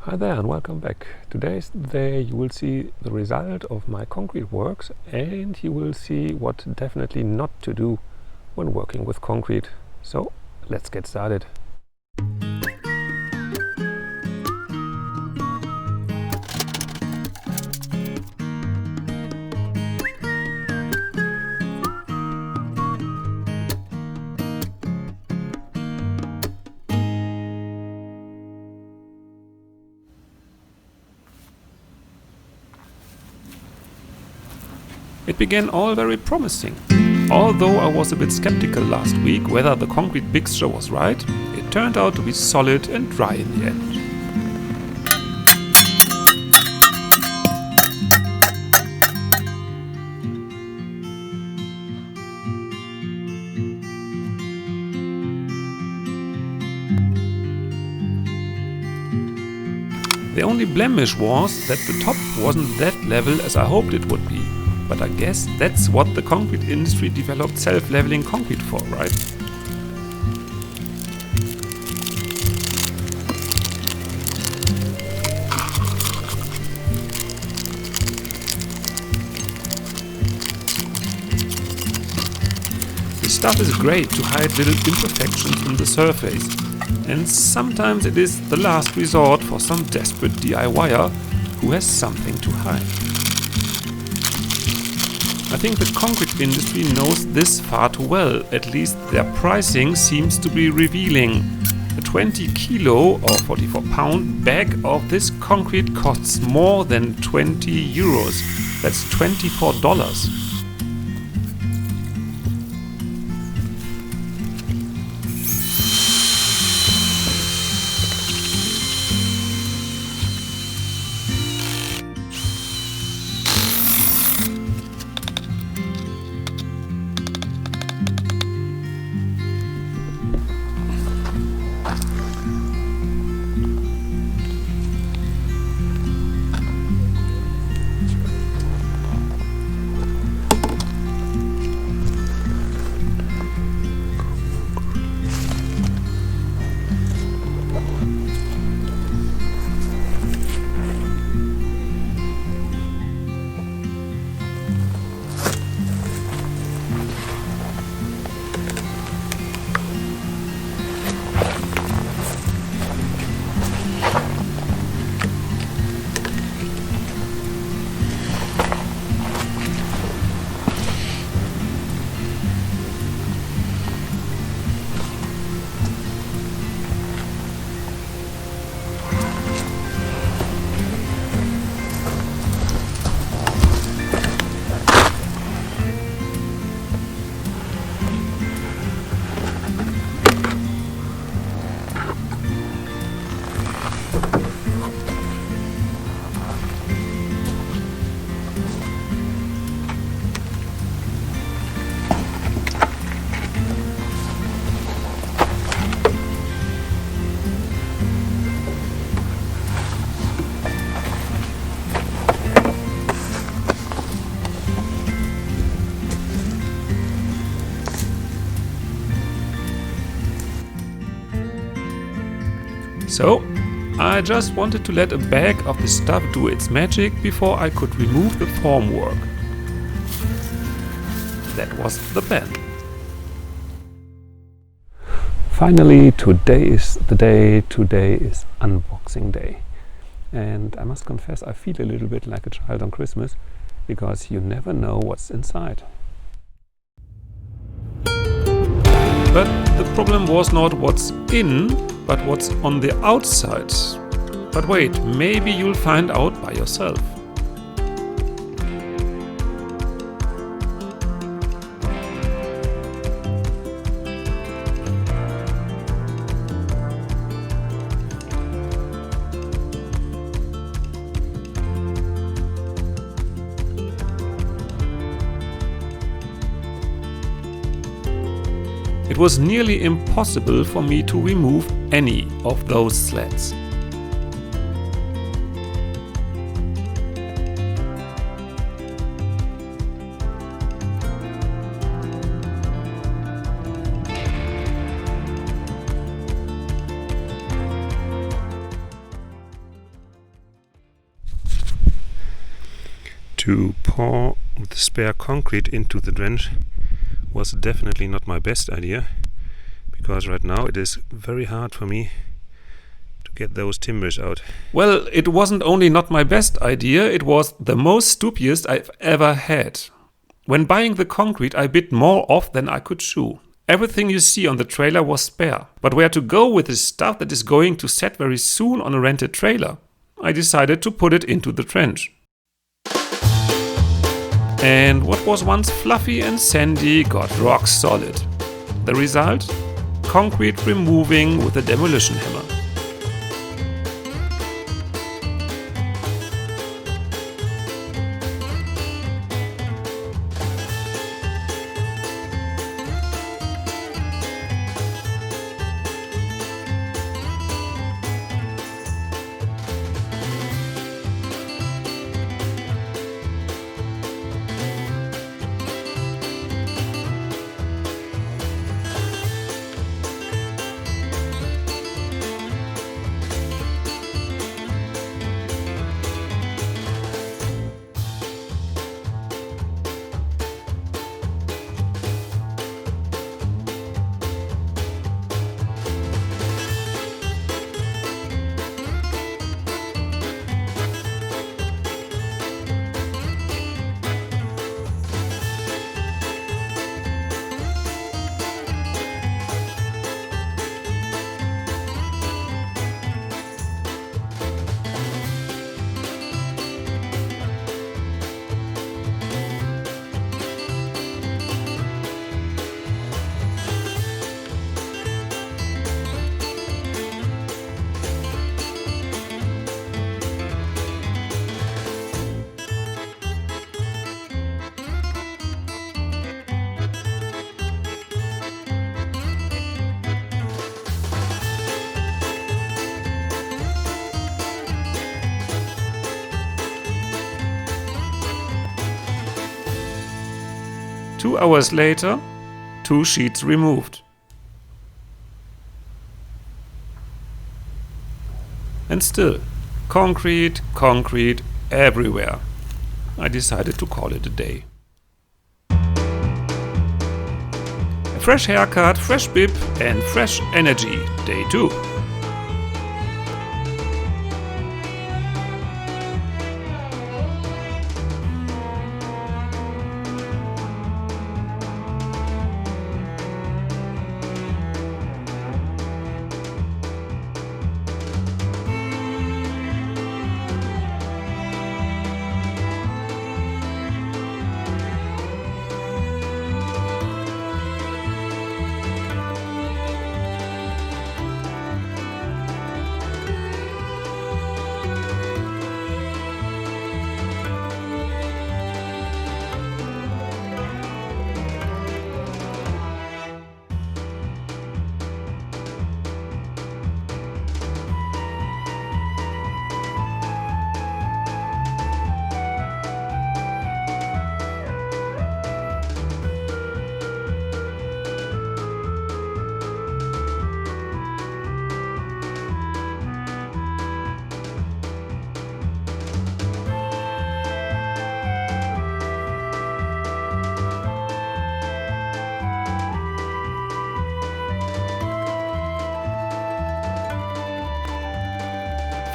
Hi there and welcome back. Today's the day you will see the result of my concrete works, and you will see what definitely not to do when working with concrete. So let's get started. It began all very promising. Although I was a bit skeptical last week whether the concrete mixture was right, it turned out to be solid and dry in the end. The only blemish was that the top wasn't that level as I hoped it would be. But I guess that's what the concrete industry developed self-leveling concrete for, right? This stuff is great to hide little imperfections in the surface, and sometimes it is the last resort for some desperate DIYer who has something to hide. I think the concrete industry knows this far too well. At least their pricing seems to be revealing. A 20 kilo or 44 pound bag of this concrete costs more than 20 euros. That's $24. So, I just wanted to let a bag of this stuff do its magic before I could remove the formwork. That was the plan. Finally, today is the day. Today is unboxing day. And I must confess, I feel a little bit like a child on Christmas, because you never know what's inside. But the problem was not what's in, but what's on the outside. But wait, maybe you'll find out by yourself. It was nearly impossible for me to remove any of those slats. To pour the spare concrete into the trench was definitely not my best idea, because right now it is very hard for me to get those timbers out. Well, it wasn't only not my best idea, it was the most stupidest I've ever had. When buying the concrete, I bit more off than I could chew. Everything you see on the trailer was spare. But where to go with the stuff that is going to set very soon on a rented trailer? I decided to put it into the trench. And what was once fluffy and sandy got rock solid. The result? Concrete removing with a demolition hammer. Two hours later, 2 sheets removed. And still, concrete everywhere. I decided to call it a day. A fresh haircut, fresh bib and fresh energy, day 2.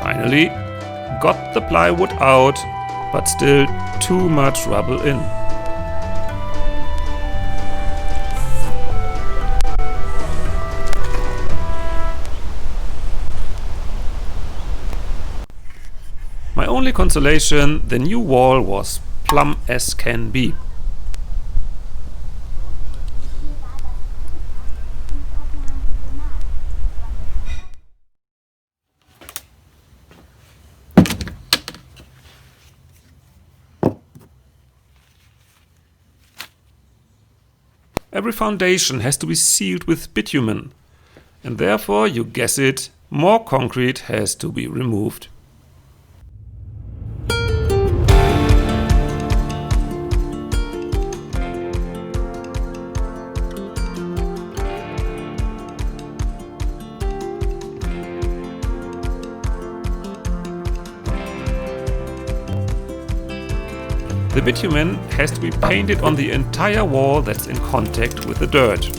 Finally, got the plywood out, but still too much rubble in. My only consolation, the new wall was plumb as can be. Every foundation has to be sealed with bitumen, and therefore, you guess it, more concrete has to be removed. The bitumen has to be painted on the entire wall that's in contact with the dirt.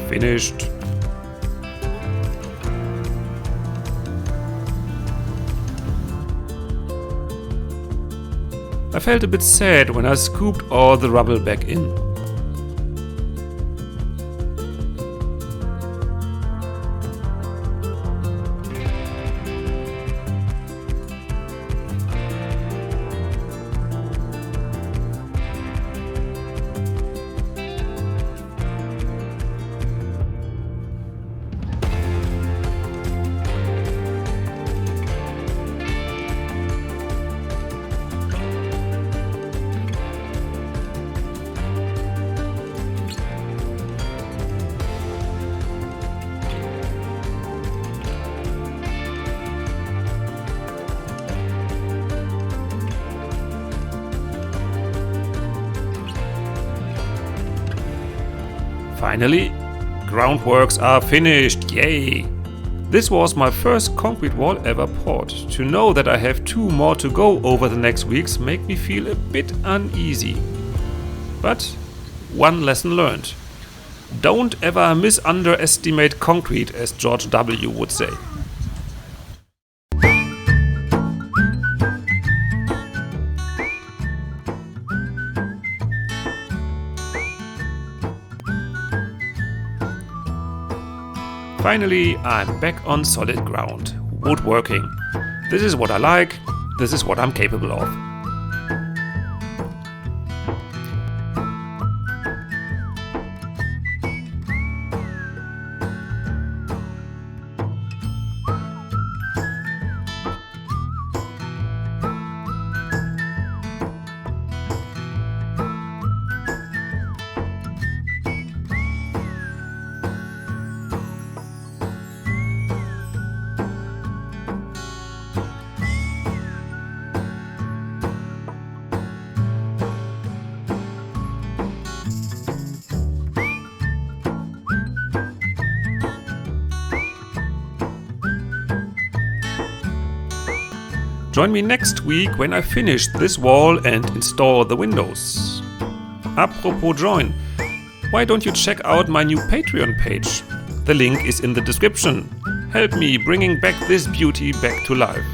Finished. I felt a bit sad when I scooped all the rubble back in. Finally, groundworks are finished, yay! This was my first concrete wall ever poured. To know that I have 2 more to go over the next weeks make me feel a bit uneasy. But one lesson learned. Don't ever misunderestimate concrete, as George W. would say. Finally, I'm back on solid ground, woodworking. This is what I like, this is what I'm capable of. Join me next week when I finish this wall and install the windows. Apropos join, why don't you check out my new Patreon page? The link is in the description. Help me bringing back this beauty back to life.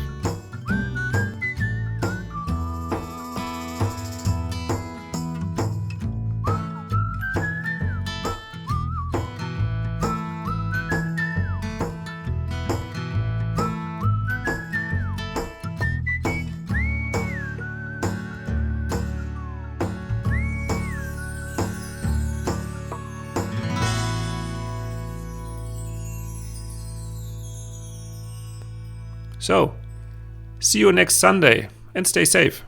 So, see you next Sunday and stay safe.